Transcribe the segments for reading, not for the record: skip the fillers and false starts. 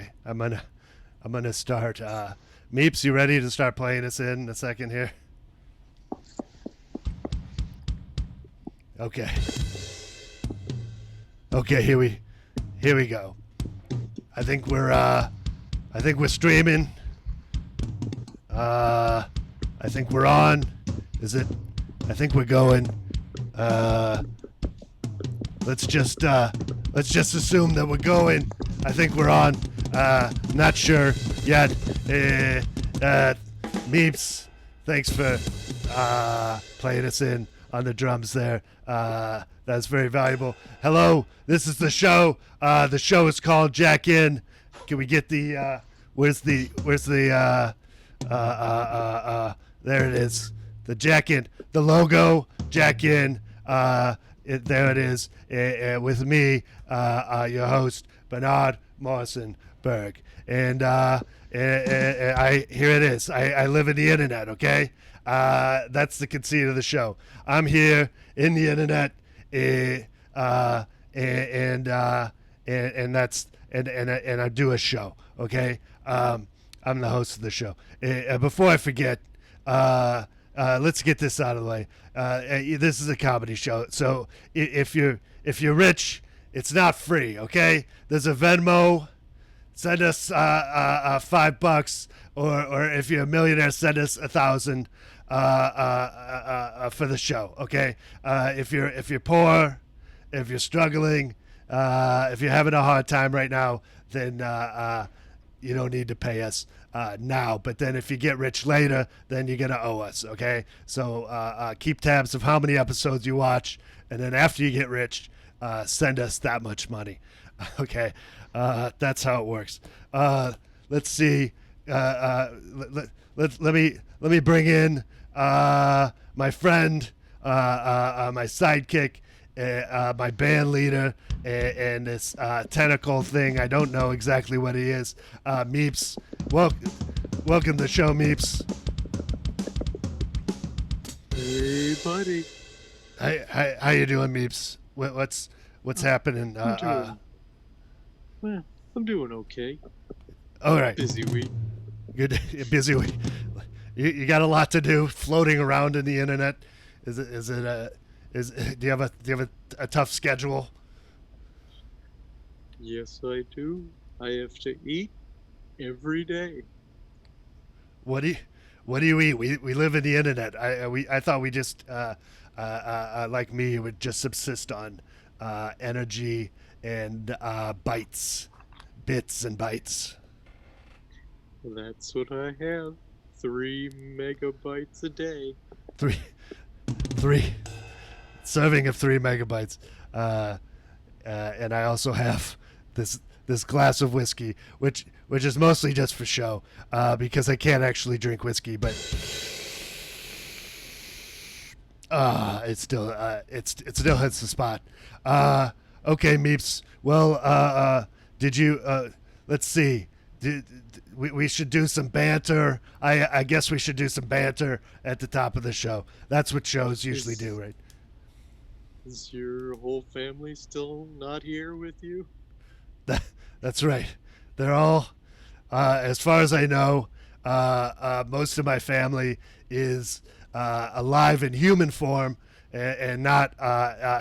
Okay, I'm gonna start. Meeps, you ready to start playing us in a second here? Okay. Okay, here we go. I think we're streaming. I think we're on. Is it? I think we're going. Let's just assume that we're going. I think we're on. Not sure yet. Meeps, thanks for playing us in on the drums there. That's very valuable. Hello, this is the show. The show is called Jack In. Can we get the where's the there it is. The Jack In, the logo, Jack In. There it is. With me, your host, Barnard Morrison Berg. And here it is. I live in the internet, okay? That's the conceit of the show. I'm here in the internet, and I do a show, okay? I'm the host of the show. Before I forget, let's get this out of the way. This is a comedy show, so if you're rich, it's not free, okay? There's a Venmo. Send us $5, or if you're a millionaire, send us 1,000 for the show, okay? If you're poor, if you're struggling, if you're having a hard time right now, then you don't need to pay us now. But then if you get rich later, then you're gonna owe us, okay? So keep tabs of how many episodes you watch, and then after you get rich, send us that much money, okay? That's how it works. Let's see. Let me bring in my friend, my sidekick, my band leader, and this tentacle thing. I don't know exactly what he is. Meeps, welcome to the show, Meeps. Hey, buddy. How you doing, Meeps? What's happening? Well, I'm doing okay. All right. Busy week. Good. Busy week. You got a lot to do, floating around in the internet. Do you have a tough schedule? Yes, I do. I have to eat every day. What do you eat? We live in the internet. I thought we just like me would just subsist on energy and bits and bytes. That's what I have. 3 megabytes a day. Three serving of 3 megabytes. And I also have this glass of whiskey, which is mostly just for show, because I can't actually drink whiskey, but it still hits the spot. Okay, Meeps. Well, did you? Let's see. We should do some banter. I guess we should do some banter at the top of the show. That's what shows usually do, right? Is your whole family still not here with you? That's right. They're all, as far as I know, most of my family is alive in human form and not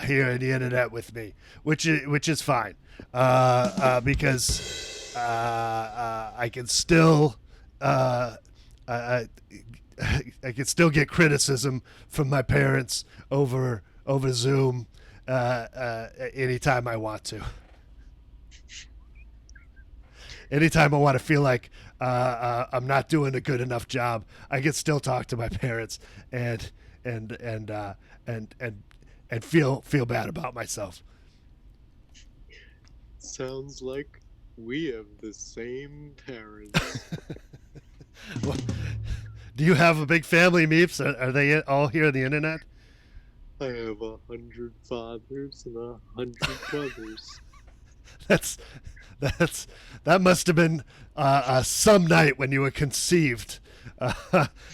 here in the internet with me, which is fine, because I can still I can still get criticism from my parents over Zoom anytime I want to. Anytime I want to feel like I'm not doing a good enough job, I can still talk to my parents and feel bad about myself. Sounds like we have the same parents. Well, do you have a big family, Meeps? Are they all here on the internet? I have 100 fathers and 100 brothers. That must have been some night when you were conceived.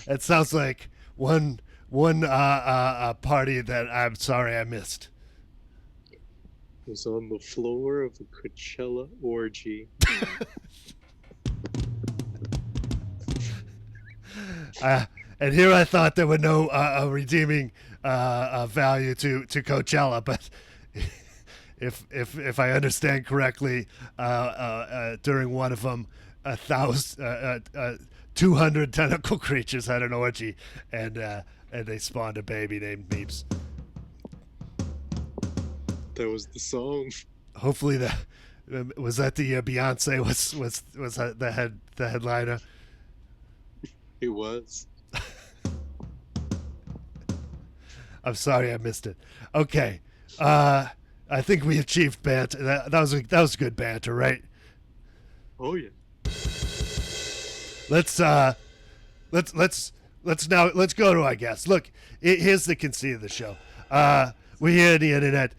It sounds like one party that I'm sorry I missed. Was on the floor of a Coachella orgy. Uh, and here I thought there were no redeeming value to Coachella, but if I understand correctly, during one of them, 200 tentacle creatures had an orgy, and they spawned a baby named Meeps. That was the song. Hopefully that was that the Beyonce was the headliner. It was. I'm sorry I missed it. Okay, I think we achieved banter. That was good banter, right? Oh yeah. Let's go to our guest. Look, here's the conceit of the show. We're here on the internet.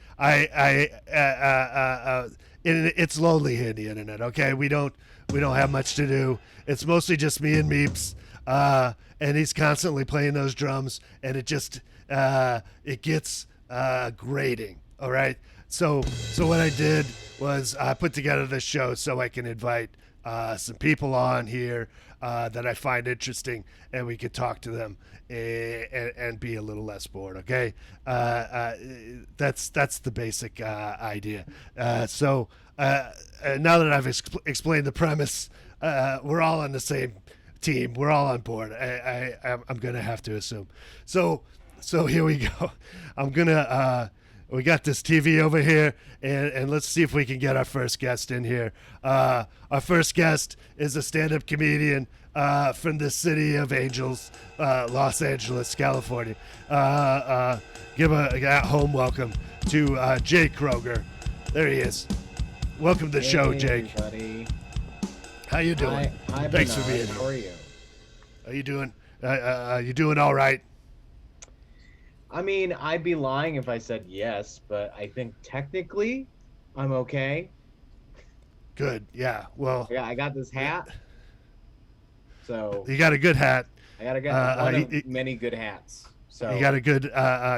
It's lonely here on the internet. Okay, we don't have much to do. It's mostly just me and Meeps, and he's constantly playing those drums, and it just it gets grating. All right. So what I did was I put together this show so I can invite some people on here that I find interesting, and we could talk to them and be a little less bored. Okay, that's the basic idea. So now that I've explained the premise, we're all on the same team. We're all on board. I'm gonna have to assume. So here we go. We got this TV over here, and let's see if we can get our first guest in here. Our first guest is a stand-up comedian from the city of Angels, Los Angeles, California. Give a at-home welcome to Jake Kroeger. There he is. Welcome to the show, Jake. Everybody. How you doing? Hi, Thanks Bernard. for being here. How are you? How you doing? You doing all right? I mean, I'd be lying if I said yes, but I think technically I'm okay. Good. Yeah. Well, I got this hat. So you got a good hat. I got one of many good hats. So You got a good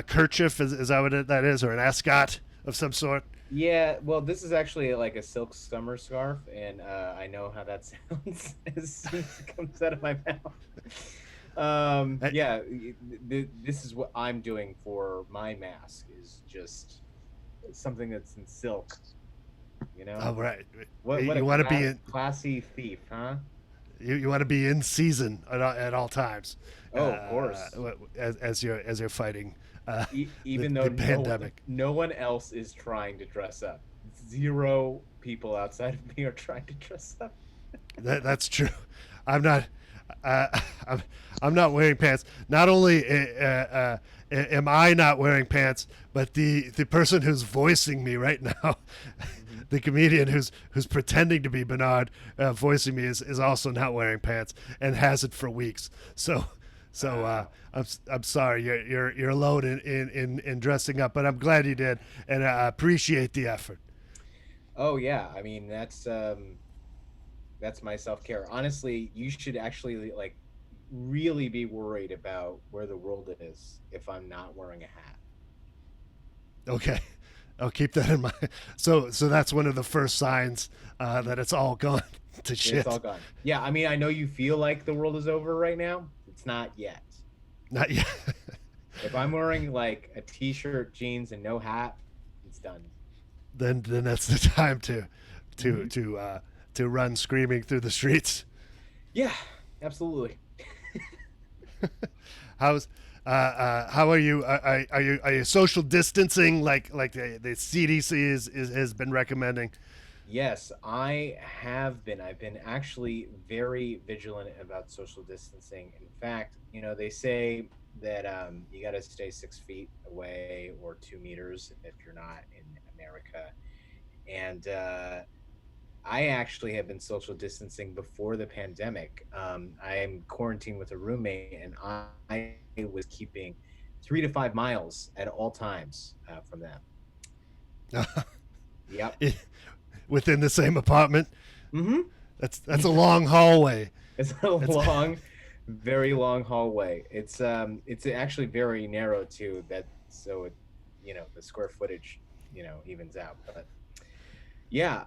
kerchief. Is that what that is, or an ascot of some sort? yeah, well, this is actually like a silk summer scarf, and I know how that sounds as soon as it comes out of my mouth. Yeah, this is what I'm doing for my mask, is just something that's in silk, you know. Oh, right. What you a want to be in, classy thief, huh? you want to be in season at all times. Oh, of course. As you're fighting Even the though pandemic. no one else is trying to dress up. 0 people outside of me are trying to dress up. That's true. I'm not. I'm not wearing pants. Not only am I not wearing pants, but the person who's voicing me right now, the comedian who's pretending to be Barnard, voicing me is also not wearing pants and has it for weeks. So I'm sorry you're alone in dressing up, but I'm glad you did, and I appreciate the effort. Oh yeah, I mean that's my self-care. Honestly, you should actually like really be worried about where the world is if I'm not wearing a hat. Okay, I'll keep that in mind. So that's one of the first signs that it's all gone to shit. It's all gone. Yeah, I mean, I know you feel like the world is over right now. It's not yet. Not yet. If I'm wearing like a t-shirt, jeans, and no hat, it's done. Then that's the time to run screaming through the streets. Yeah, absolutely. How are you? Are you social distancing like the CDC has been recommending? Yes, I have been. I've been actually very vigilant about social distancing. In fact, they say that you got to stay 6 feet away or 2 meters if you're not in America. And I actually have been social distancing before the pandemic. I am quarantined with a roommate, and I was keeping 3 to 5 miles at all times from them. Yep. Within the same apartment. Mm-hmm. That's a long hallway. It's a long, very long hallway. It's actually very narrow too. So the square footage evens out. But yeah,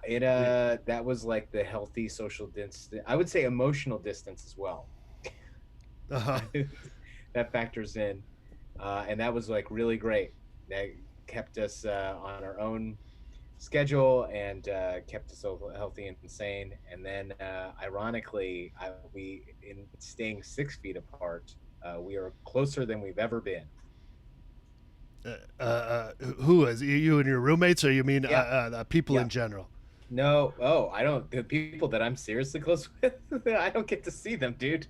that was like the healthy social distance. I would say emotional distance as well. Uh-huh. That factors in, and that was like really great. That kept us on our own schedule and kept us all healthy and sane. And then, ironically, we in staying 6 feet apart, we are closer than we've ever been. Who is you and your roommates, or you mean Yeah, people yeah. in general? No, oh, I don't. The people that I'm seriously close with, I don't get to see them, dude,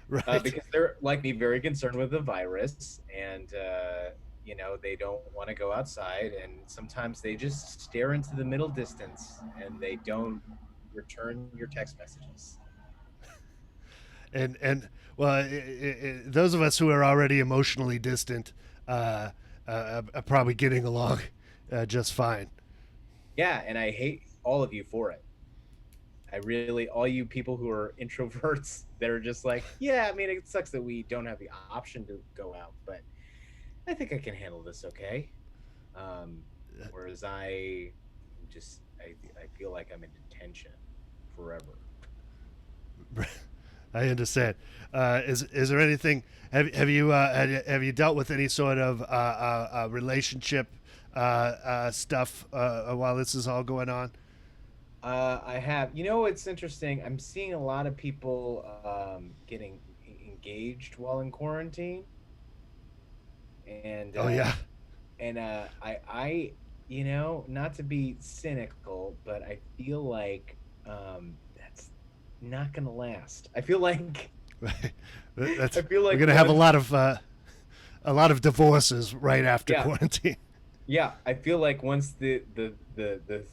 Right. because they're like me, very concerned with the virus, and they don't want to go outside, and sometimes they just stare into the middle distance and they don't return your text messages. And well, those of us who are already emotionally distant are probably getting along just fine. Yeah, and I hate all of you for it. I really, all you people who are introverts that are just like, yeah, I mean, it sucks that we don't have the option to go out, but I think I can handle this okay. Um, Whereas I feel like I'm in detention forever. I understand. Is there anything? Have you dealt with any sort of relationship stuff while this is all going on? I have, it's interesting. I'm seeing a lot of people getting engaged while in quarantine, and Oh yeah. not to be cynical, but I feel like that's not gonna last. I feel like Right. That's I feel we're like gonna have once, a lot of divorces right after yeah, quarantine. yeah, I feel like once the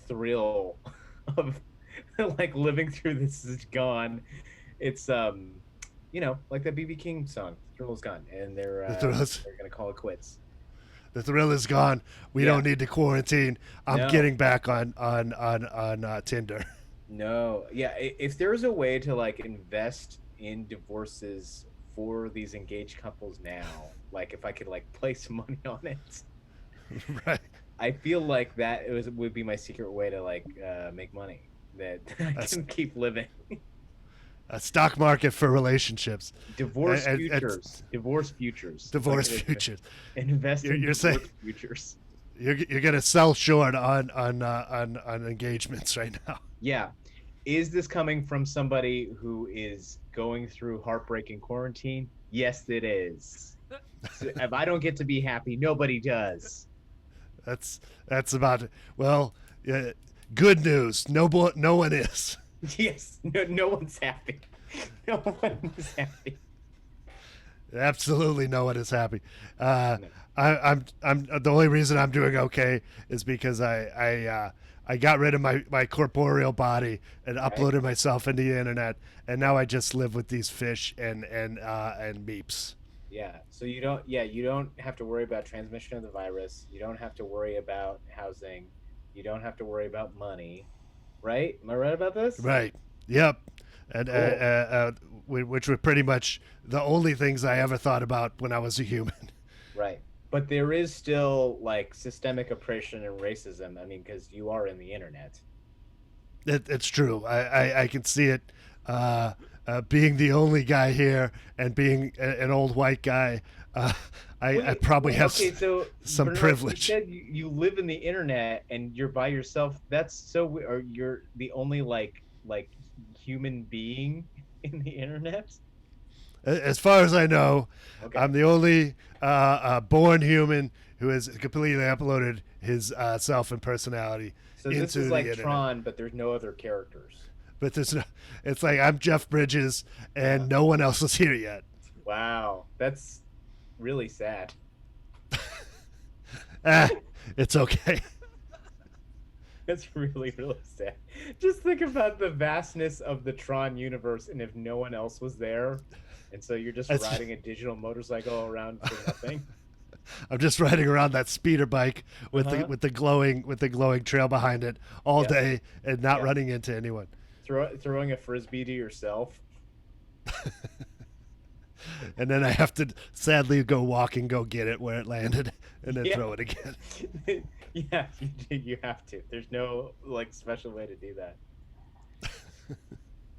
thrill of like living through this is gone, it's like that BB King song, "Thrill is gone," and The thrills, they're gonna call it quits. the thrill is gone. We Yeah, don't need to quarantine. I'm no, getting back on Tinder. no, yeah. If there's a way to like invest in divorces for these engaged couples now, like if I could like place some money on it, Right. I feel like that would be my secret way to like make money that I That's can keep living. a stock market for relationships. Divorce And futures, divorce futures. If I divorce could futures. invest in You're saying divorce futures. you're gonna sell short on engagements right now. Yeah. Is this coming from somebody who is going through heartbreaking quarantine? Yes, it is. So if I don't get to be happy, nobody does. That's about it. Well, yeah, good news. No one is. Yes, no one's happy. No one is happy. Absolutely, no one is happy. No. I'm the only reason I'm doing okay is because I got rid of my corporeal body and Right? uploaded myself into the internet, and now I just live with these fish and beeps. Yeah. So you don't have to worry about transmission of the virus. You don't have to worry about housing. You don't have to worry about money. Right? Am I right about this? Right. Yep. And Cool. which were pretty much the only things I ever thought about when I was a human. Right. But there is still like systemic oppression and racism. I mean, because you are in the internet. It's true. I can see it. Being the only guy here and being an old white guy, I probably Wait, have okay, so some Bernard, you privilege. said you live in the internet and you're by yourself. That's so weird. Or you're the only like human being in the internet? As far as I know, Okay. I'm the only born human who has completely uploaded his self and personality So this is into the like internet. Tron, but there's no other characters. But there's no, it's like I'm Jeff Bridges Uh-huh. and no one else is here yet. Wow, that's really sad. Ah, it's okay. That's really, really sad. Just think about the vastness of the Tron universe, and if no one else was there, and so you're just That's, riding a digital motorcycle around for nothing. I'm just riding around that speeder bike with Uh-huh. the glowing trail behind it all Yeah, day and not yeah. running into anyone. Throwing a frisbee to yourself. And then I have to sadly go walk and go get it where it landed and then Yeah, throw it again. yeah. You have to. There's no like special way to do that.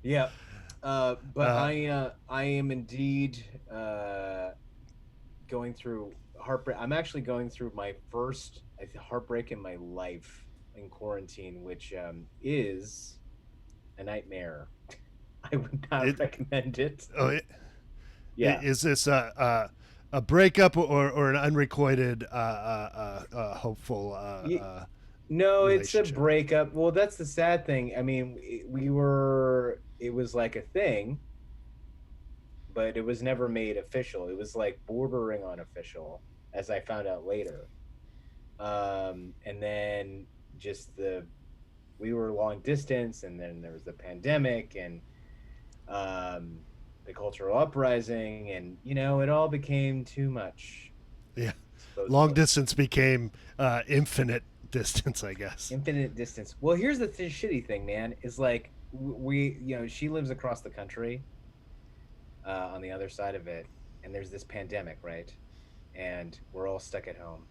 Yeah. But I am indeed going through heartbreak. I'm actually going through my first heartbreak in my life in quarantine, which is a nightmare. I would not It, recommend it. oh, Yeah. is this a breakup or an unrequited hopeful No, it's a relationship? breakup. Well, that's the sad thing. I mean, we were, it was like a thing, but it was never made official. It was like bordering on official, as I found out later. And then just we were long distance, and then there was the pandemic and um, the cultural uprising, and it all became too much, Yeah, long supposedly. distance became infinite distance, I guess. Infinite distance. Well, here's the shitty thing, man, is like we, she lives across the country, on the other side of it, and there's this pandemic, right? And we're all stuck at home.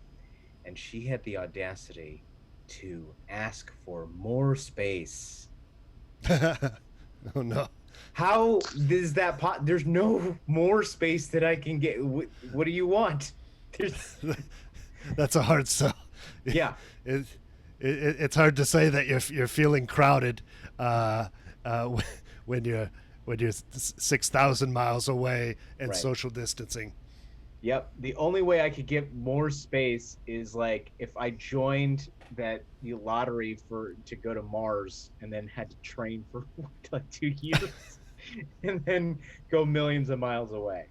And she had the audacity to ask for more space. Oh no. How is that there's no more space that I can get. What do you want? There's That's a hard sell. Yeah. It, it's hard to say that you're feeling crowded when you're 6,000 miles away and Right. social distancing. Yep. The only way I could get more space is like if I joined that the lottery to go to Mars and then had to train for like 2 years and then go millions of miles away.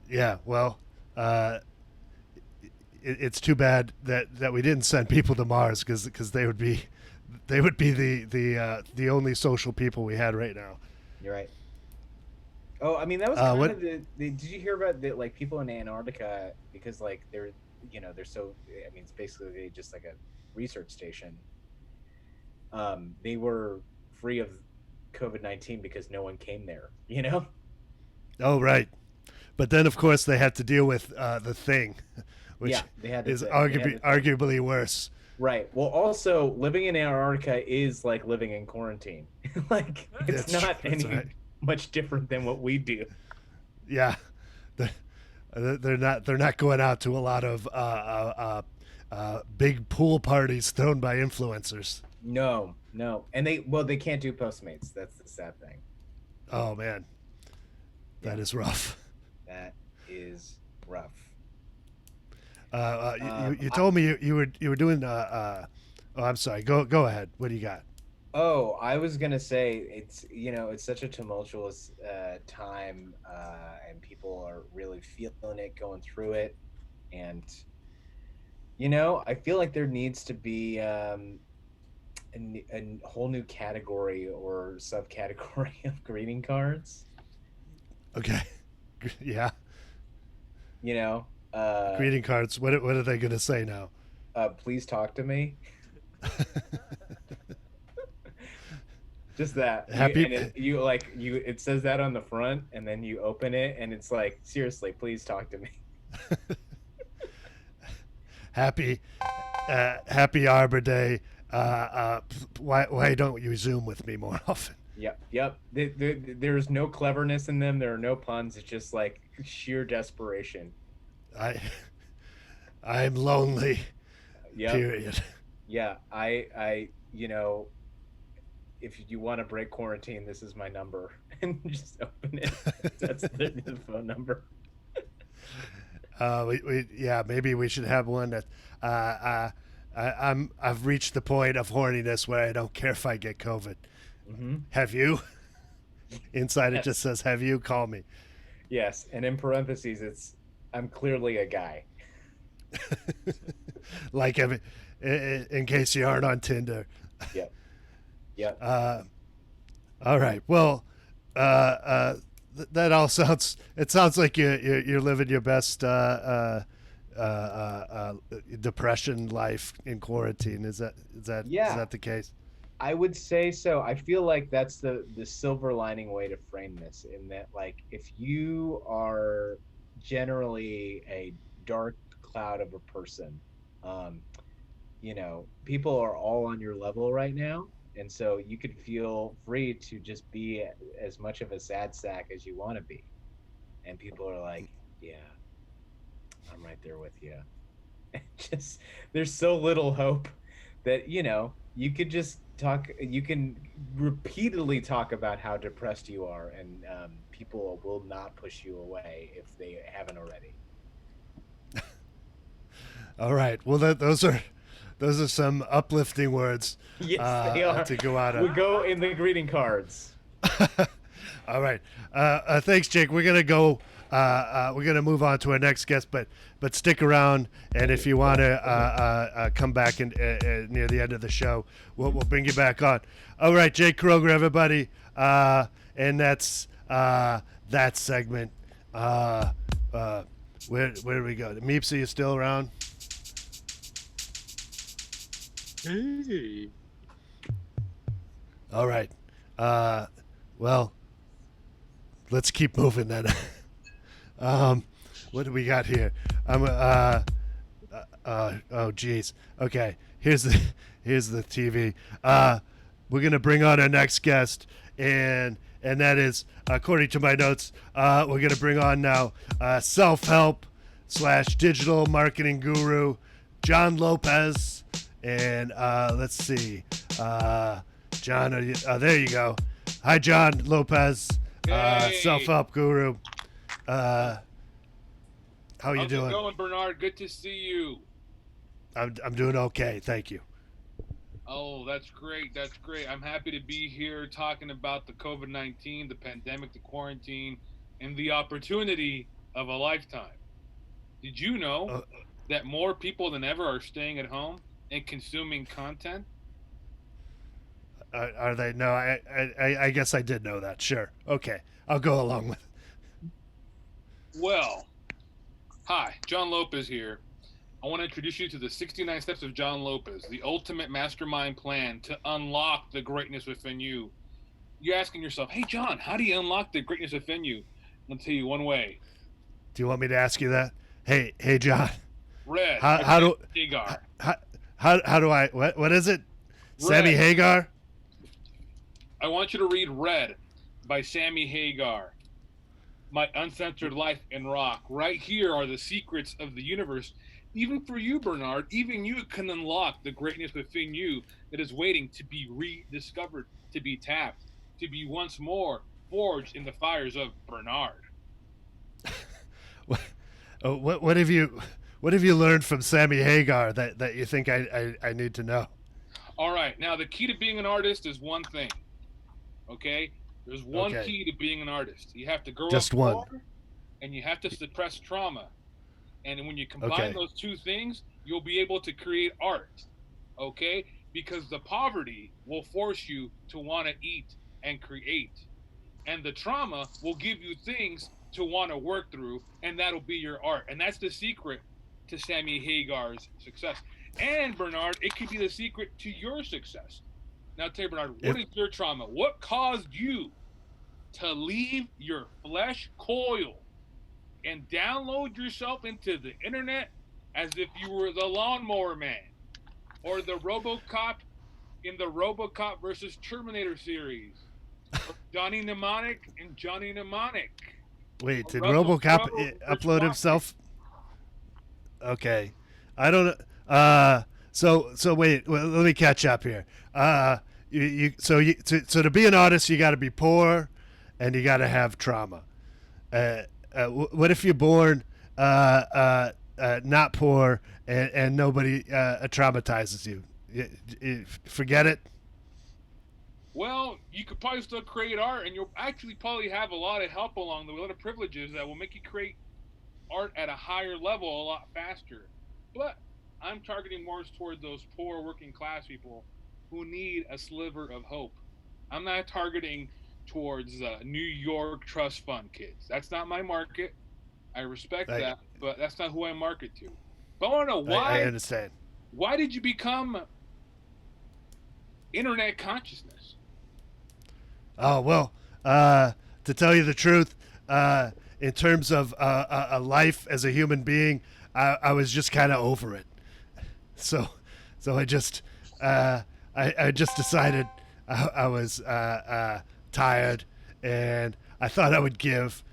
Yeah, well, uh, it's too bad that we didn't send people to Mars because they would be the only social people we had right now. You're right. Oh, I mean that was kind What? of did you hear about the like people in Antarctica, because like they're so, I mean it's basically just like a research station. They were free of COVID-19 because no one came there. Oh, right. But then, of course, they had to deal with the thing, which Yeah, they had is they had arguably the thing. arguably worse. Right. Well, also living in Antarctica is like living in quarantine. Like it's That's true. not That's right. any much different than what we do. Yeah, they're, they're not going out to a lot of big pool parties thrown by influencers. No, no. And they can't do Postmates. That's the sad thing. Oh man, Yeah, that is rough. that is rough. You told me you were doing. Oh, I'm sorry. Go ahead. What do you got? I was gonna say it's such a tumultuous time, and people are really feeling it, going through it, and I feel like there needs to be a whole new category or subcategory of greeting cards. Okay. Yeah. You know, uh, Greeting cards. What are they gonna say now? Please talk to me. Just that Happy. and it says that on the front, and then you open it and it's like, seriously, please talk to me. happy. Happy Arbor Day. Why don't you Zoom with me more often? Yep. There's no cleverness in them. There are no puns. It's just like sheer desperation. I I'm lonely. Yep. Period. Yeah. I if you want to break quarantine, this is my number, and just open it. That's the phone number. Yeah, maybe we should have one that I've reached the point of horniness where I don't care if I get COVID. Mm-hmm. Have you? Inside it just Yes. says, "Have you?" Call me. Yes. And in parentheses, it's I'm clearly a guy. Like in case you aren't on Tinder. Yep. Yep. Uh, all right. Well, that all sounds. It sounds like you're living your best depression life in quarantine. Is Yeah. that the case? I would say so. I feel like that's the silver lining way to frame this, in that like if you are generally a dark cloud of a person, people are all on your level right now, And so you could feel free to just be as much of a sad sack as you want to be. And people are like, yeah, I'm right there with you. Just there's so little hope that you could just talk. You can repeatedly talk about how depressed you are, and people will not push you away if they haven't already. All right. Well, those are some uplifting words. Yes, they are. To go out on. We go in the greeting cards. All right. Thanks, Jake. We're gonna go. We're gonna move on to our next guest, but stick around, and if you want to come back near the end of the show, we'll bring you back on. All right, Jake Kroeger, everybody, and that's that segment. Where do we go? Meeps, are you still around? Hey. All right. Well, let's keep moving then. What do we got here? Oh geez. Okay. Here's the TV. We're gonna bring on our next guest, and that is, according to my notes, we're gonna bring on now self-help / digital marketing guru Jon Lopez, and let's see, John. There you go. Hi, Jon Lopez, Hey. self-help guru. How are you doing? How's it going, Barnard? Good to see you. I'm doing okay, thank you. Oh, that's great. That's great. I'm happy to be here talking about the COVID-19, the pandemic, the quarantine, and the opportunity of a lifetime. Did you know that more people than ever are staying at home and consuming content? Are they? No, I guess I did know that. Sure. Okay, I'll go along with it. Well, hi, Jon Lopez here. I want to introduce you to the 69 Steps of Jon Lopez, the ultimate mastermind plan to unlock the greatness within you. You're asking yourself, hey, Jon, how do you unlock the greatness within you? I'll tell you one way. Do you want me to ask you that? Hey, Jon. Red. How do Hagar. how do I what is it? Red. Sammy Hagar? I want you to read Red by Sammy Hagar. My Uncensored Life in Rock. Right here are the secrets of the universe. Even for you, Barnard, even you can unlock the greatness within you that is waiting to be rediscovered, to be tapped, to be once more forged in the fires of Barnard. What have you learned from Sammy Hagar that you think I need to know? All right. Now, the key to being an artist is one thing. Okay? There's one key to being an artist. You have to grow Just up one. poor, and you have to suppress trauma. And when you combine those two things, you'll be able to create art. Okay? Because the poverty will force you to want to eat and create. And the trauma will give you things to want to work through, and that'll be your art. And that's the secret to Sammy Hagar's success. And Barnard, it could be the secret to your success. Now, tell you, Barnard, what is your trauma? What caused you to leave your flesh coil and download yourself into the internet as if you were the lawnmower man or the RoboCop in the RoboCop versus Terminator series, or Johnny Mnemonic and Johnny Mnemonic? Wait, did RoboCop upload himself? Okay, I don't know. So wait, well, let me catch up here. So to be an artist, you got to be poor, and you got to have trauma. What if you're born not poor and nobody traumatizes you? You forget it. Well, you could probably still create art, and you'll actually probably have a lot of help along the way, a lot of privileges that will make you create art at a higher level a lot faster. But I'm targeting more toward those poor working class people who need a sliver of hope. I'm not targeting towards New York trust fund kids. That's not my market. I respect that, but that's not who I market to. But I want to know why. I understand. Why did you become internet consciousness? Oh, well, to tell you the truth, in terms of a life as a human being, I was just kind of over it. So I just I just decided I was tired, and I thought I would give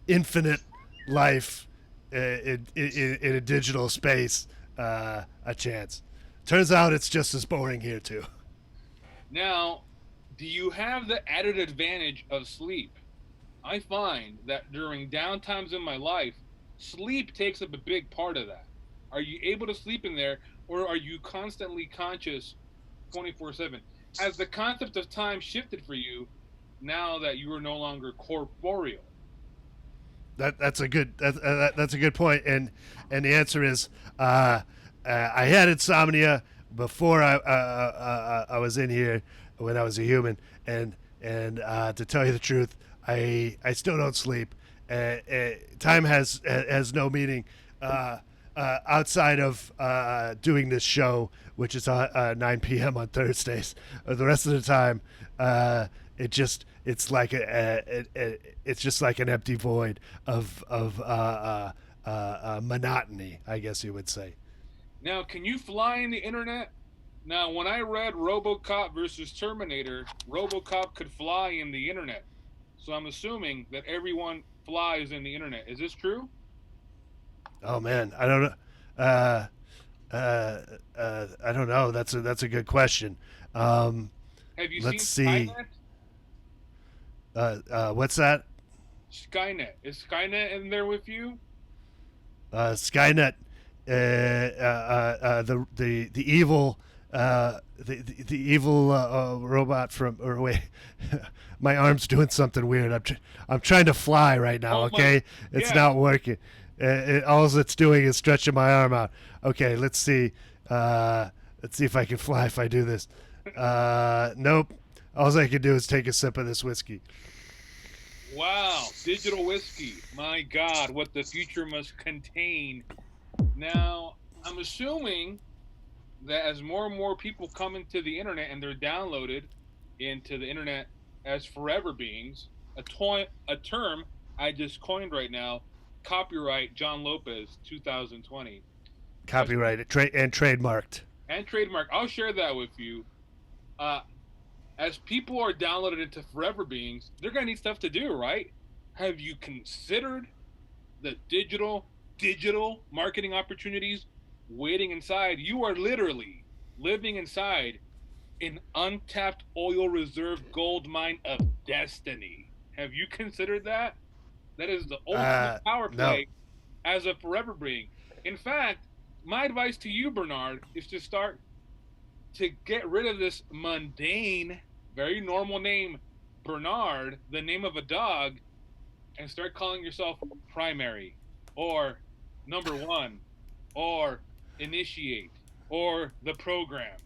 infinite life in a digital space a chance. Turns out it's just as boring here too. Now, do you have the added advantage of sleep? I find that during downtimes in my life, sleep takes up a big part of that. Are you able to sleep in there, or are you constantly conscious 24/7? Has the concept of time shifted for you now that you are no longer corporeal? That's a good point, and the answer is I had insomnia before I was in here when I was a human, and to tell you the truth, I still don't sleep. Time has no meaning outside of doing this show, which is 9 p.m. on Thursdays. The rest of the time, it's just like an empty void of monotony, I guess you would say. Now, can you fly in the internet? Now, when I read RoboCop versus Terminator, RoboCop could fly in the internet. So I'm assuming that everyone flies in the internet. Is this true? Oh man, I don't know. I don't know. That's a good question. Have you Let's seen see. Skynet? What's that? Skynet. Is Skynet in there with you? Skynet. The evil the evil robot from, or wait, my arm's doing something weird. I'm trying to fly right now. Okay, it's not working. All it's doing is stretching my arm out. Okay, let's see. Let's see if I can fly if I do this. Nope. All I can do is take a sip of this whiskey. Wow, digital whiskey. My God, what the future must contain. Now, I'm assuming that as more and more people come into the internet and they're downloaded into the internet as forever beings, a term I just coined right now, copyright Jon Lopez 2020. Copyrighted and trademarked. And trademark. I'll share that with you. As people are downloaded into forever beings, they're going to need stuff to do, right? Have you considered the digital marketing opportunities waiting inside? You are literally living inside an untapped oil reserve gold mine of destiny. Have you considered that? That is the ultimate power play as a forever being. In fact, my advice to you, Barnard, is to start to get rid of this mundane, very normal name, Barnard, the name of a dog, and start calling yourself primary, or number one, or initiate, or the program.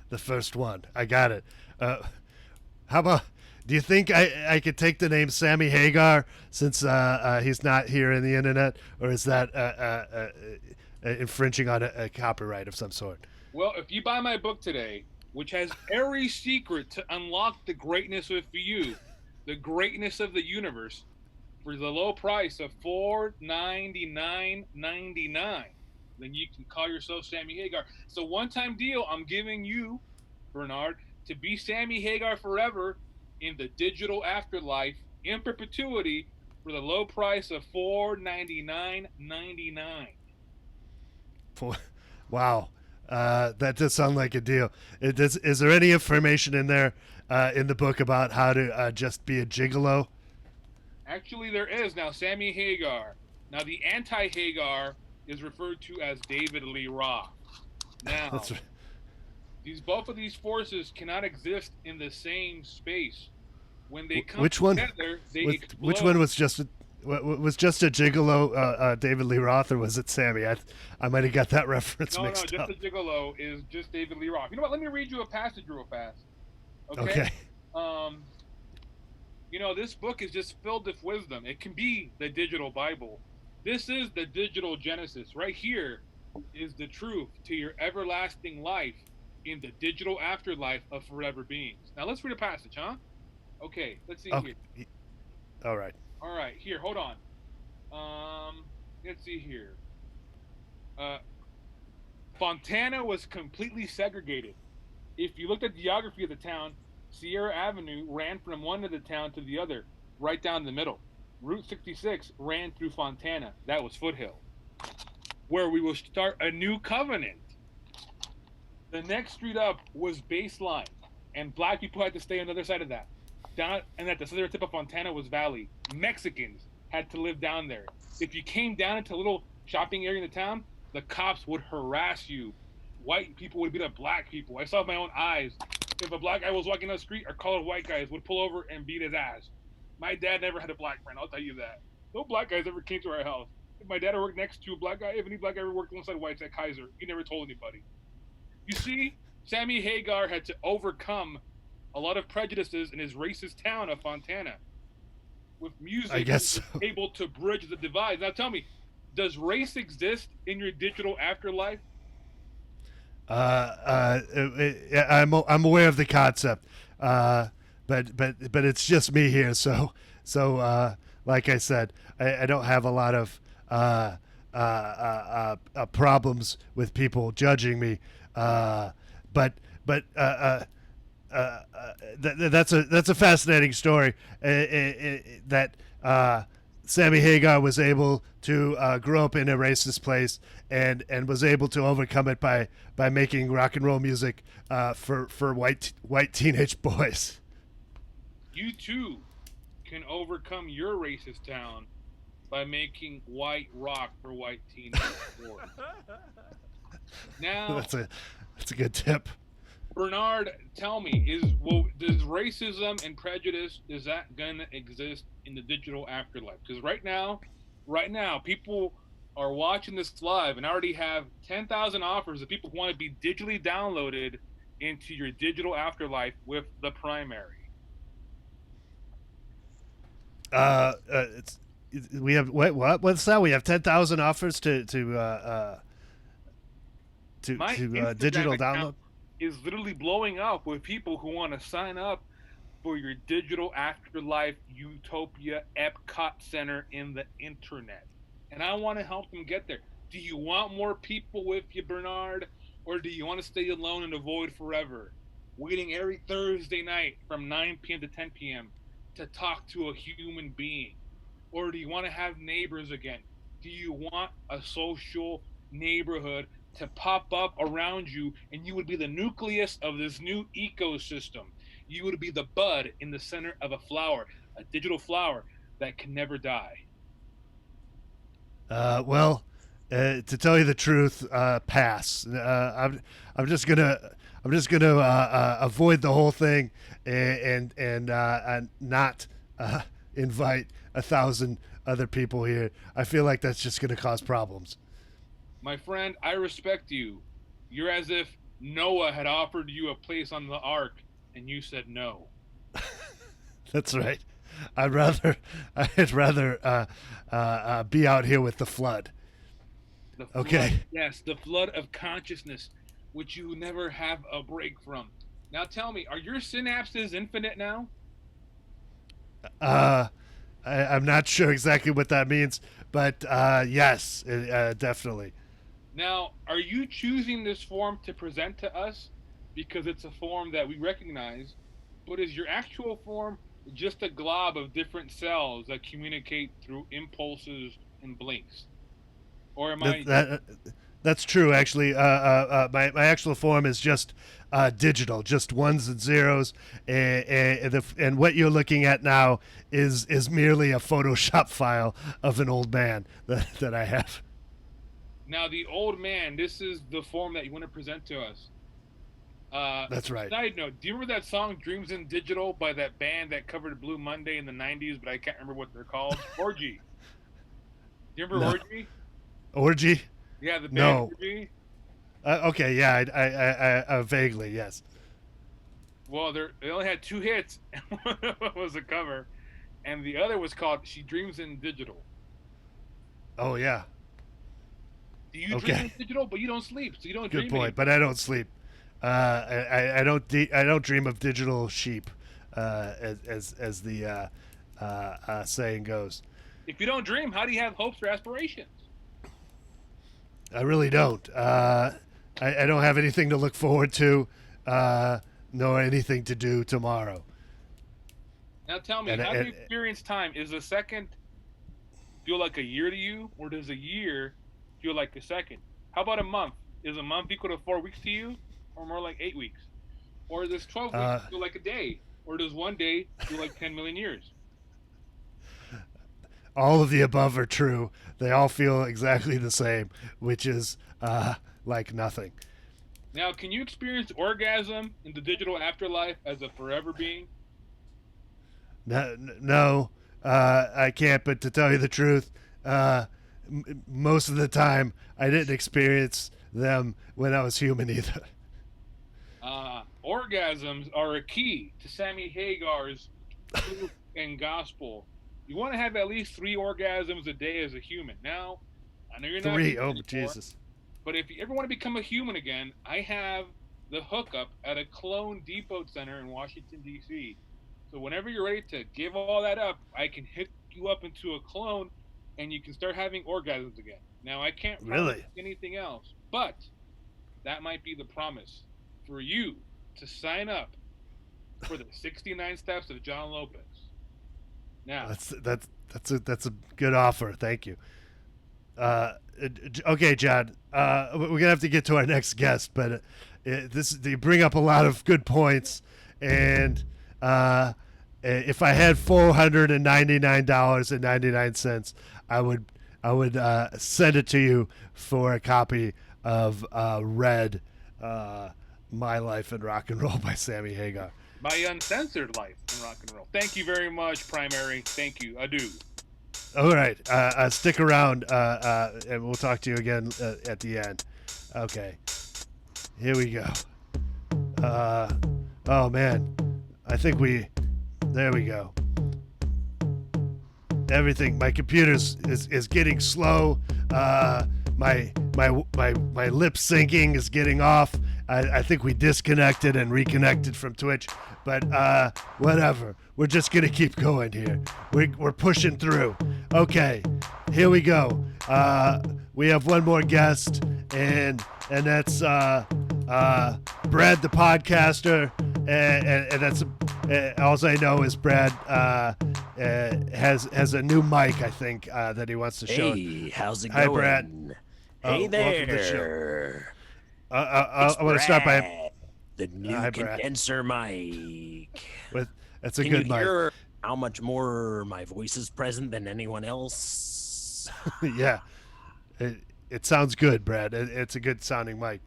The first one. I got it. How about, do you think I could take the name Sammy Hagar since he's not here in the internet, or is that infringing on a copyright of some sort? Well, if you buy my book today, which has every secret to unlock the greatness with you, the greatness of the universe, for the low price of $4.99.99, then you can call yourself Sammy Hagar. It's a one-time deal I'm giving you, Barnard, to be Sammy Hagar forever in the digital afterlife in perpetuity for the low price of $4.99.99. Wow. That does sound like a deal. Is there any information in there in the book about how to just be a gigolo? Actually, there is. Now, Sammy Hagar. Now, the anti-Hagar is referred to as David Lee Roth. Now, both of these forces cannot exist in the same space. When they come together, they explode. Which one was just a gigolo, David Lee Roth, or was it Sammy? I might have got that reference mixed up. No, just a gigolo is just David Lee Roth. You know what? Let me read you a passage real fast. Okay. This book is just filled with wisdom. It can be the digital Bible. This is the digital Genesis. Right here is the truth to your everlasting life in the digital afterlife of forever beings. Now let's read a passage, huh? Okay, let's see here. All right. All right, here, hold on. Let's see here. Fontana was completely segregated. If you looked at the geography of the town, Sierra Avenue ran from one end of the town to the other, right down the middle. Route 66 ran through Fontana. That was Foothill, where we will start a new covenant. The next street up was Baseline, and black people had to stay on the other side of that. Down and at the southern tip of Fontana was Valley. Mexicans had to live down there. If you came down into a little shopping area in the town, the cops would harass you. White people would beat up black people. I saw with my own eyes. If a black guy was walking down the street, our colored white guys would pull over and beat his ass. My dad never had a black friend, I'll tell you that. No black guys ever came to our house. If my dad ever worked next to a black guy, if any black guy ever worked alongside whites at Kaiser, he never told anybody. You see, Sammy Hagar had to overcome a lot of prejudices in his racist town of Fontana. With music, I guess so. Able to bridge the divide. Now tell me, does race exist in your digital afterlife? I'm aware of the concept, but it's just me here. So like I said, I don't have a lot of problems with people judging me. But that's a fascinating story. That Sammy Hagar was able to grow up in a racist place and was able to overcome it by making rock and roll music for white teenage boys. You too can overcome your racist town by making white rock for white teenage boys. Now that's a good tip. Barnard, tell me, does racism and prejudice, is that gonna exist in the digital afterlife? Because right now, people are watching this live and I already have 10,000 offers of people who want to be digitally downloaded into your digital afterlife with the primary. We have what's that? We have 10,000 offers to digital download. Is literally blowing up with people who want to sign up for your digital afterlife utopia Epcot Center in the internet. And I want to help them get there. Do you want more people with you, Barnard? Or do you want to stay alone in the void forever? Waiting every Thursday night from 9 p.m. to 10 p.m. to talk to a human being? Or do you want to have neighbors again? Do you want a social neighborhood to pop up around you and you would be the nucleus of this new ecosystem? You would be the bud in the center of a flower, a digital flower that can never die. To tell you the truth, pass. I'm just gonna avoid the whole thing and not invite 1,000 other people here. I feel like that's just gonna cause problems. My friend, I respect you. You're as if Noah had offered you a place on the ark and you said no. That's right. I'd rather be out here with the flood. The flood, okay. Yes, the flood of consciousness, which you never have a break from. Now tell me, are your synapses infinite now? I'm not sure exactly what that means, but yes, definitely. Now, are you choosing this form to present to us because it's a form that we recognize, but is your actual form just a glob of different cells that communicate through impulses and blinks? Or am that's true, actually. My actual form is just digital, just ones and zeros, and what you're looking at now is merely a Photoshop file of an old man that I have. Now, the old man, this is the form that you want to present to us. That's right. Side note, do you remember that song Dreams in Digital by that band that covered Blue Monday in the 90s, but I can't remember what they're called? Orgy. Do you remember Orgy? Orgy? Yeah, the band No. Orgy. Okay, yeah, I vaguely, yes. Well, they only had 2 hits. One was a cover, and the other was called She Dreams in Digital. Oh, yeah. Do you dream in digital, but you don't sleep, so you don't dream. Good point, but I don't sleep. I don't dream of digital sheep, as the saying goes. If you don't dream, how do you have hopes or aspirations? I really don't. I don't have anything to look forward to. nor anything to do tomorrow. Now tell me, how do you experience time? Is a second feel like a year to you, or does a year feel like a second? How about a month? Is a month equal to 4 weeks to you, or more like 8 weeks? Or does 12 weeks feel like a day? Or does one day feel like 10 million years? All of the above are true. They all feel exactly the same, which is like nothing. Now, can you experience orgasm in the digital afterlife as a forever being? No, I can't. But to tell you the truth, most of the time I didn't experience them when I was human either. Orgasms are a key to Sammy Hagar's truth and gospel. You want to have at least 3 orgasms a day as a human. Now, I know you're not 3. Oh, anymore, Jesus. but if you ever want to become a human again, I have the hookup at a clone depot center in Washington, D.C. So whenever you're ready to give all that up, I can hook you up into a clone, and you can start having orgasms again. Now, I can't promise anything else, but that might be the promise for you to sign up for the 69 Steps of Jon Lopez. Now, that's a good offer. Thank you. Okay, John. We're gonna have to get to our next guest, but you bring up a lot of good points, and if I had $499.99, I would send it to you for a copy of Red, My Life in Rock and Roll by Sammy Hagar. My Uncensored Life in Rock and Roll. Thank you very much, Primary. Thank you. Adieu. All right. Stick around, and we'll talk to you again at the end. Okay. Here we go. Oh, man. I think there we go. Everything. My computer is getting slow. My lip syncing is getting off. I think we disconnected and reconnected from Twitch, but whatever. We're just gonna keep going here. We're pushing through. Okay, here we go. We have one more guest, and that's Brad the podcaster, and that's all I know is Brad has a new mic, I think, that he wants to show. Hey, how's it Hi, going? Brad. Hey Welcome to the show. there. I want to start by the new Hi, Brad. condenser mic. That's a Can good you mic. hear how much more my voice is present than anyone else? Yeah, it sounds good, Brad. It's a good sounding mic.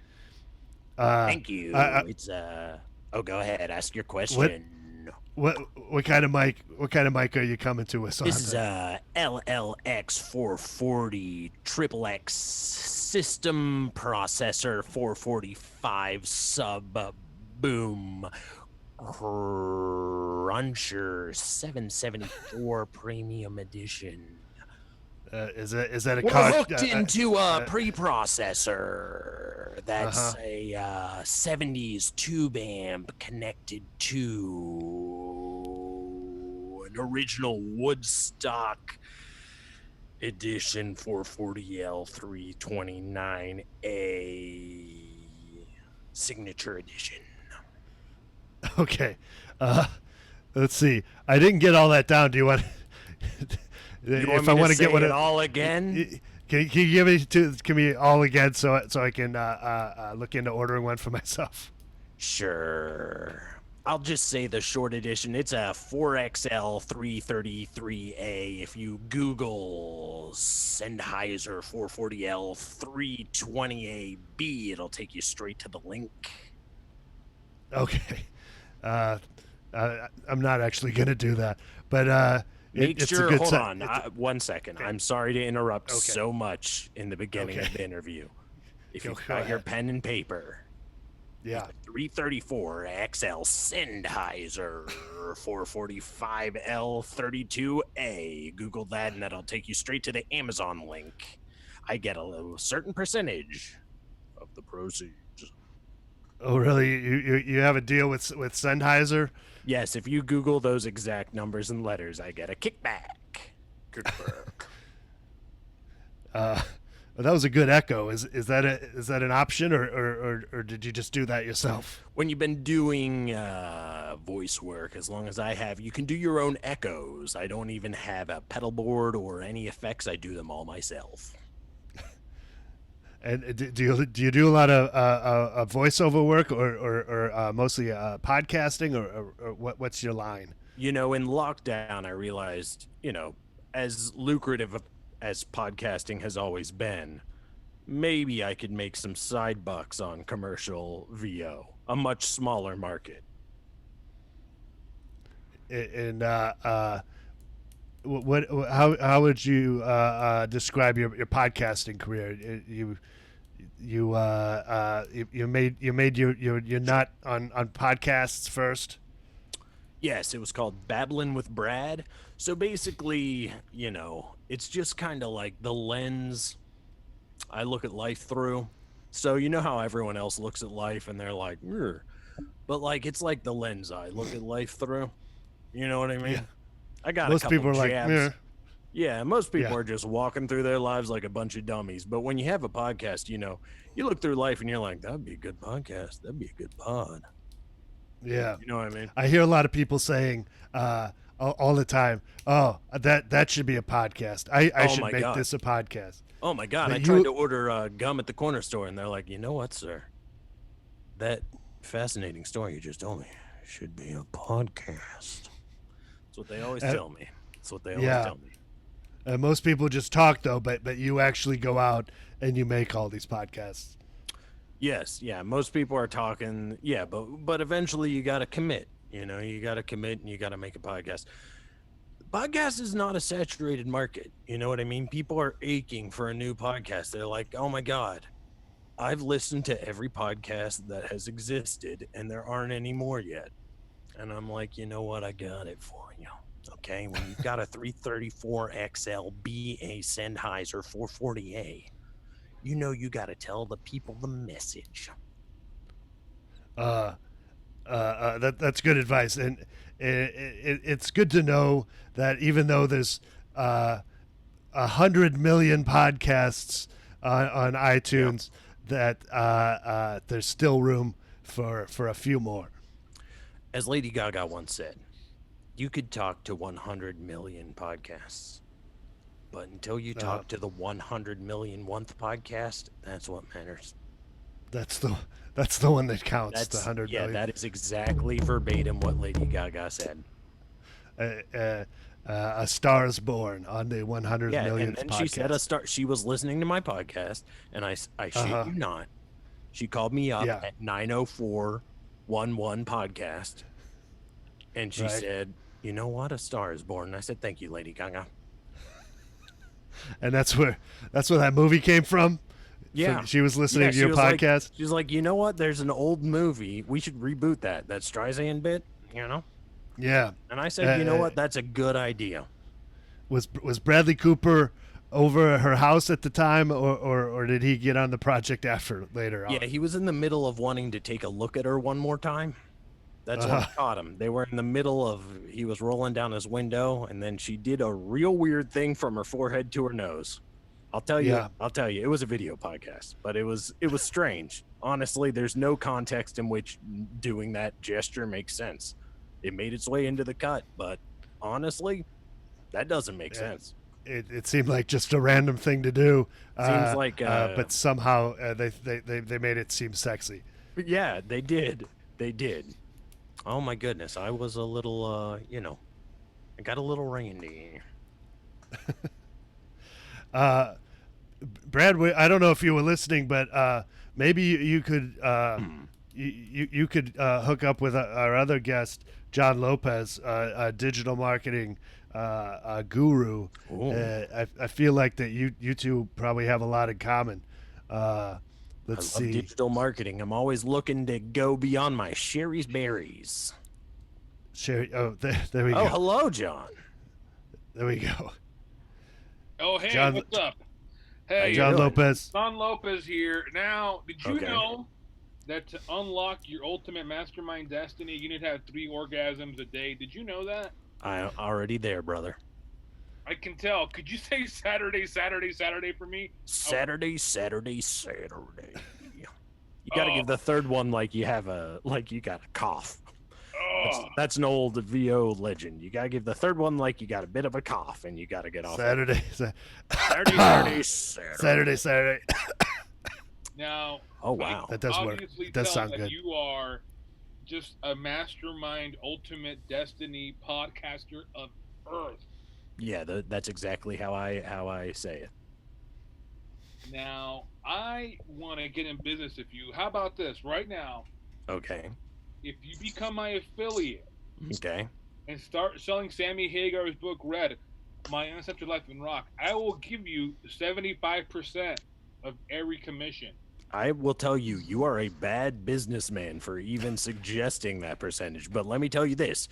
Thank you. It's oh, go ahead. Ask your question. What kind of mic? What kind of mic are you coming to us on? This is a LLX 440 triple X system processor 445 sub boom cruncher 774 premium edition. Is that a We're card? hooked into a preprocessor that's a 70s tube amp connected to an original Woodstock edition 440L 329A signature edition. Okay, let's see. I didn't get all that down. Do you want? You want me to say it all again? Can you give me all again so I can look into ordering one for myself? Sure. I'll just say the short edition. It's a 4XL 333A. If you Google Sennheiser 440L 320AB, it'll take you straight to the link. Okay. I'm not actually going to do that, but Make sure. Hold on. 1 second. Okay. I'm sorry to interrupt so much in the beginning of the interview. If you've got your pen and paper. Yeah. 334 XL Sennheiser 445L32A. Google that, and that'll take you straight to the Amazon link. I get a certain percentage of the proceeds. Oh, really? You have a deal with Sennheiser? Yes, if you Google those exact numbers and letters, I get a kickback. Good work. That was a good echo. Is that an option, or did you just do that yourself? When you've been doing voice work, as long as I have, you can do your own echoes. I don't even have a pedal board or any effects. I do them all myself. And do you do a lot of voiceover work, or mostly podcasting, or what's your line? You know, in lockdown, I realized, you know, as lucrative as podcasting has always been, maybe I could make some side bucks on commercial VO, a much smaller market. And how would you describe your podcasting career? You made your nut on podcasts first. Yes, it was called Babblin' with Brad. So basically, you know, it's just kind of like the lens I look at life through. So you know how everyone else looks at life and they're like, "Ugh." But like it's like the lens I look at life through. You know what I mean? Yeah. I got Most a couple people are like, jabs. "Meh." Yeah, most people Yeah. are just walking through their lives like a bunch of dummies. But when you have a podcast, you know, you look through life and you're like, that'd be a good podcast. That'd be a good pod. Yeah. You know what I mean? I hear a lot of people saying all the time, "Oh, that should be a podcast. I Oh should my make God. this a podcast." Oh my God. But I tried to order gum at the corner store and they're like, you know what, sir? That fascinating story you just told me should be a podcast. That's what they always tell me. That's what they always tell me. Most people just talk though, but you actually go out and you make all these podcasts. Yes, yeah. Most people are talking, yeah, but eventually you got to commit. You know, you got to commit and you got to make a podcast. Podcast is not a saturated market. You know what I mean? People are aching for a new podcast. They're like, oh my God, I've listened to every podcast that has existed and there aren't any more yet. And I'm like, you know what? I got it for you. Okay. When you've got a 334 XLB, a Sennheiser 440A, you know, you got to tell the people the message. That's good advice, and it's good to know that even though there's 100 million podcasts on iTunes, that there's still room for a few more. As Lady Gaga once said, you could talk to 100 million podcasts, but until you talk to the 100 millionth podcast, that's what matters. That's the one that counts. The 100 million. That is exactly verbatim what Lady Gaga said. A Star is Born on the 100 millionth and then podcast. she said she was listening to my podcast, and I shit you not, she called me up at 9:04 podcast, and she said, you know what, A Star is Born. And I said, thank you, Lady Gaga. And that's where that movie came from. Yeah, so she was listening to your podcast. She's like, you know what? There's an old movie. We should reboot that Streisand bit. You know. Yeah. And I said, you know what? That's a good idea. Was Bradley Cooper over at her house at the time, or did he get on the project later on? Yeah, he was in the middle of wanting to take a look at her one more time. That's what caught him. They were in the middle of, he was rolling down his window, and then she did a real weird thing from her forehead to her nose. I'll tell you, it was a video podcast, but it was strange. Honestly, there's no context in which doing that gesture makes sense. It made its way into the cut, but honestly, that doesn't make sense. It seemed like just a random thing to do. Seems like, but somehow they made it seem sexy. Yeah, they did. They did. Oh my goodness, I was a little, I got a little randy. Brad, I don't know if you were listening, but maybe you could you could hook up with our other guest, Jon Lopez, a digital marketing guru. I feel like that you two probably have a lot in common. Let's see. Digital marketing. I'm always looking to go beyond my Sherry's berries. Sherry. Oh, there we go. Oh, hello, John. There we go. Oh, hey, John, what's up? Hey, Jon Lopez. Jon Lopez here. Now, did you know that to unlock your ultimate mastermind destiny, you need to have 3 orgasms a day? Did you know that? I'm already there, brother. I can tell. Could you say Saturday for me? Saturday. You got to give the third one like you got a cough. Oh, That's an old VO legend. You got to give the third one like you got a bit of a cough, and you got to get off. Saturday. Saturday. now. Oh wow, That does work. Obviously It does tell sound that good. You are just a mastermind, ultimate destiny podcaster of Earth. yeah, that's exactly how I say it. Now, I want to get in business with you. How about this right now? Okay. If you become my affiliate Okay. and start selling Sammy Hagar's book, Red, My Uncensored Life in Rock, I will give you 75% of every commission. I will tell you, you are a bad businessman for even suggesting that percentage. But let me tell you this: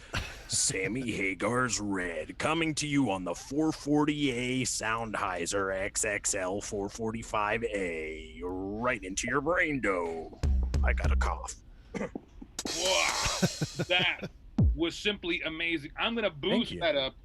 Sammy Hagar's Red, coming to you on the 440A Soundheiser XXL 445A, right into your brain dome. I got a cough. Wow, that was simply amazing. I'm gonna boost you. that up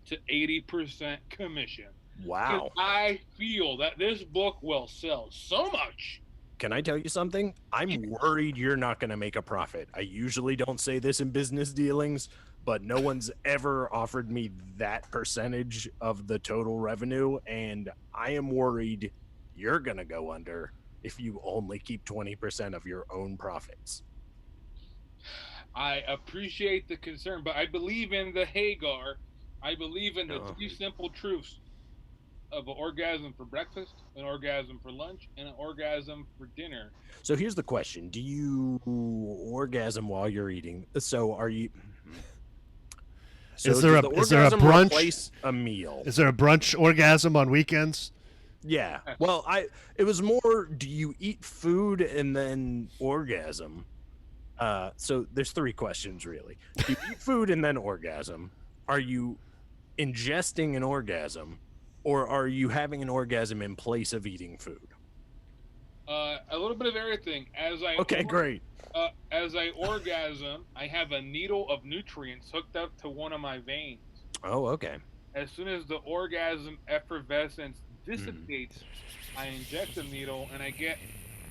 to 80% commission. Wow. I feel that this book will sell so much. Can I tell you something? I'm worried you're not going to make a profit. I usually don't say this in business dealings, but no one's ever offered me that percentage of the total revenue, and I am worried you're going to go under if you only keep 20% of your own profits. I appreciate the concern, but I believe in the Hagar. I believe in the three simple truths of an orgasm for breakfast, an orgasm for lunch, and an orgasm for dinner. So here's the question: do you orgasm while you're eating? So are you? So Is there a brunch? Replace a meal? Is there a brunch orgasm on weekends? Yeah. Well, it was more, do you eat food and then orgasm? So there's three questions really. Do you eat food and then orgasm? Are you ingesting an orgasm? Or are you having an orgasm in place of eating food? A little bit of everything. Great. As I orgasm, I have a needle of nutrients hooked up to one of my veins. Oh, okay. As soon as the orgasm effervescence dissipates, I inject the needle and I get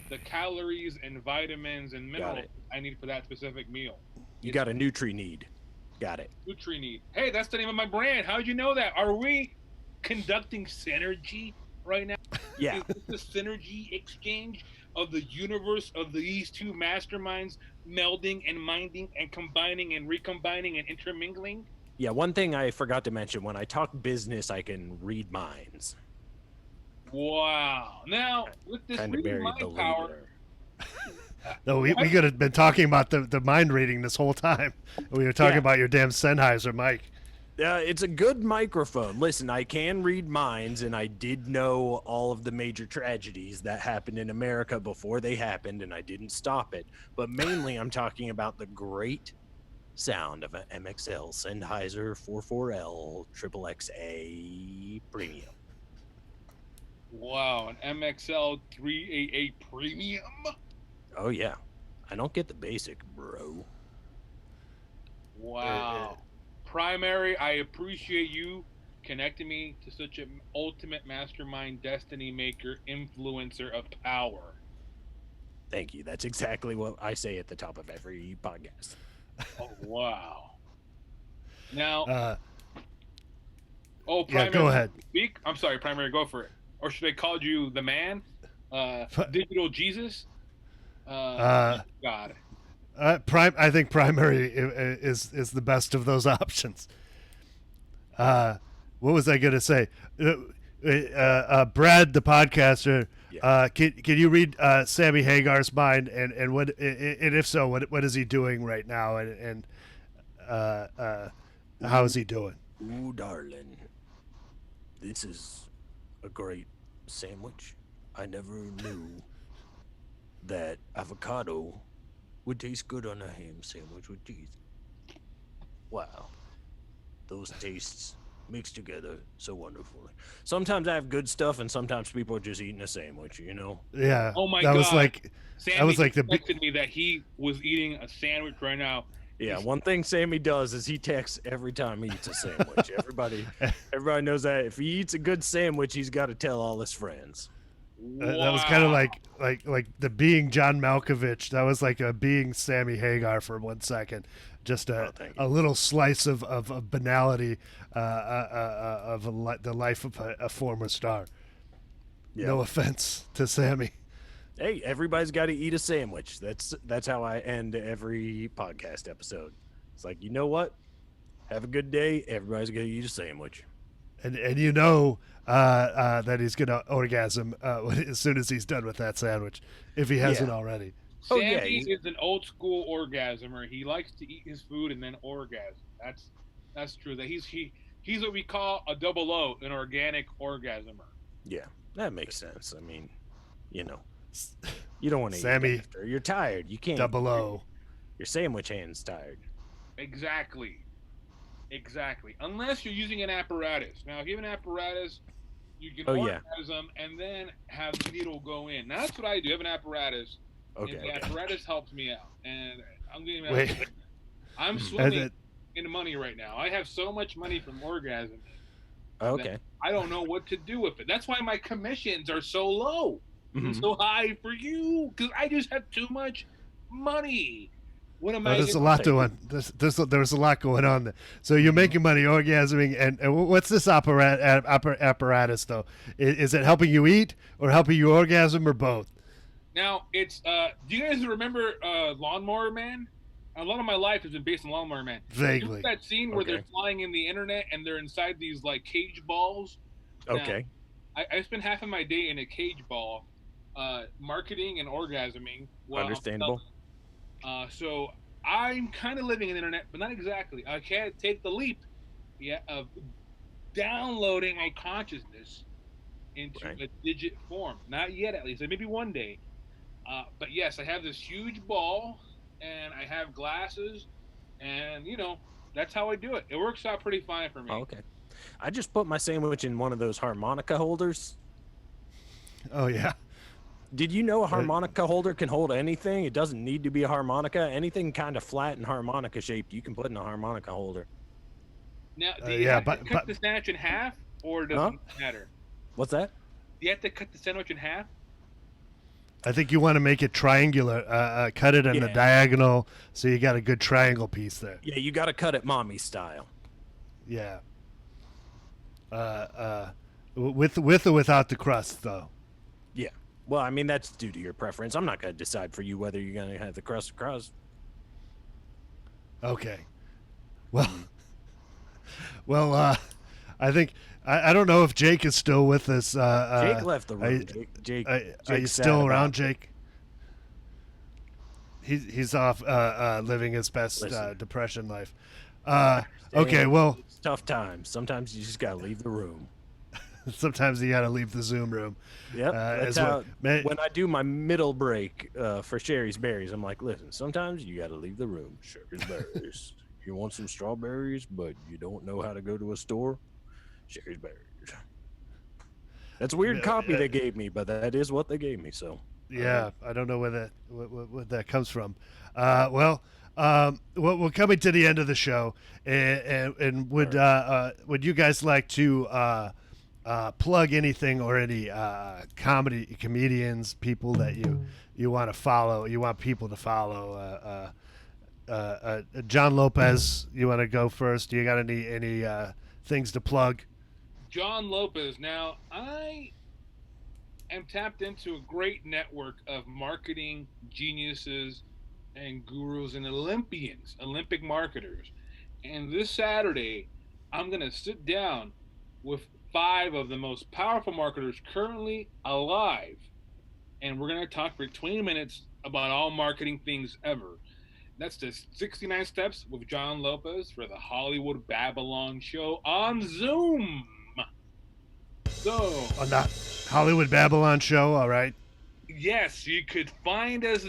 the calories and vitamins and minerals I need for that specific meal. You got a Nutri-Need. Got it. Nutri-Need. Hey, that's the name of my brand. How'd you know that? Are we conducting synergy right now? Yeah. Is this the synergy exchange of the universe of these two masterminds melding and minding and combining and recombining and intermingling? Yeah, one thing I forgot to mention, when I talk business, I can read minds. Wow. Now, with this reading mind power... No, we could have been talking about the mind reading this whole time. We were talking about your damn Sennheiser mic. It's a good microphone. Listen, I can read minds, and I did know all of the major tragedies that happened in America before they happened, and I didn't stop it. But mainly, I'm talking about the great sound of an MXL Sennheiser 44L XXXA Premium. Wow, an MXL 388 Premium? Oh, yeah. I don't get the basic, bro. Wow. Primary, I appreciate you connecting me to such an ultimate mastermind, destiny maker, influencer of power. Thank you. That's exactly what I say at the top of every podcast. Oh, wow. Now, Primary, yeah, go ahead. Speak? I'm sorry, Primary, go for it. Or should I call you the man? Digital Jesus? God. I think primary is the best of those options. What was I going to say? Brad, the podcaster, can you read Sammy Hagar's mind and what and if so, what is he doing right now and how is he doing? Ooh, darling, this is a great sandwich. I never knew that avocado would taste good on a ham sandwich with cheese. Wow. Those tastes mixed together so wonderfully. Sometimes I have good stuff, and sometimes people are just eating a sandwich, you know? Yeah. Oh my that God. Was like, Sammy that was like the texted me that he was eating a sandwich right now, Yeah, one thing Sammy does is he texts every time he eats a sandwich. Everybody knows that if he eats a good sandwich, he's got to tell all his friends. That was kind of like the being John Malkovich. That was like a being Sammy Hagar for 1 second. Just a little slice of banality of the life of a former star. Yeah. No offense to Sammy. Hey, everybody's got to eat a sandwich. That's how I end every podcast episode. It's like, you know what? Have a good day. Everybody's got to eat a sandwich. And you know that he's gonna orgasm as soon as he's done with that sandwich, if he hasn't already. Sammy is an old school orgasmer. He likes to eat his food and then orgasm. That's true. That he's what we call a double O, an organic orgasmer. Yeah, that makes sense. I mean, you know, you don't want to Sammy, eat after. You're tired. You can't. Double O. Your sandwich hand's tired. Exactly. Unless you're using an apparatus. Now, if you have an apparatus, you can orgasm and then have the needle go in. Now, that's what I do. I have an apparatus. Okay. And the apparatus helps me out. And I'm Wait. swimming in money right now. I have so much money from orgasm. Okay. I don't know what to do with it. That's why my commissions are so low. So high for you. Because I just have too much money. What am I? There's a lot there's a lot going on there. So you're making money orgasming, and what's this apparatus though? Is it helping you eat or helping you orgasm or both? Now it's do you guys remember Lawnmower Man? A lot of my life has been based on Lawnmower Man. Vaguely. You know that scene where they're flying in the internet and they're inside these like cage balls? Okay. Now, I spend half of my day in a cage ball, marketing and orgasming. Understandable. So I'm kind of living in the internet, but not exactly. I can't take the leap yet of downloading my consciousness into a digit form. Not yet, at least. Maybe one day. But yes, I have this huge ball, and I have glasses, and, that's how I do it. It works out pretty fine for me. Oh, okay. I just put my sandwich in one of those harmonica holders. Oh, yeah. Did you know a harmonica holder can hold anything? It doesn't need to be a harmonica. Anything kind of flat and harmonica shaped, you can put in a harmonica holder. Now, do you have to cut the sandwich in half, or does it matter? What's that? Do you have to cut the sandwich in half? I think you want to make it triangular. Cut it on the diagonal, so you got a good triangle piece there. Yeah, you got to cut it mommy style. Yeah. With or without the crust, though. Yeah. Well, I mean, that's due to your preference. I'm not going to decide for you whether you're going to have the crust or crust. Okay. Well, I think I don't know if Jake is still with us. Jake left the room. Jake are you still around, Jake? He's off living his best depression life. Okay, well, it's tough times. Sometimes you just got to leave the room. Sometimes you got to leave the Zoom room. Yep. That's how, when I do my middle break for Sherry's Berries, I'm like, listen, sometimes you got to leave the room. Sherry's Berries. You want some strawberries, but you don't know how to go to a store? Sherry's Berries. That's a weird copy they gave me, but that is what they gave me. So yeah, I don't know where that comes from. Well, we're coming to the end of the show, and would you guys like to plug anything or any comedians, people that you want to follow, you want people to follow? Jon Lopez, you want to go first? Do you got any things to plug? Jon Lopez. Now, I am tapped into a great network of marketing geniuses and gurus and Olympians, Olympic marketers. And this Saturday, I'm going to sit down with 5 of the most powerful marketers currently alive. And we're going to talk for 20 minutes about all marketing things ever. That's the 69 Steps with Jon Lopez for the Hollywood Babylon show on Zoom. So on the Hollywood Babylon show, all right. Yes, you could find us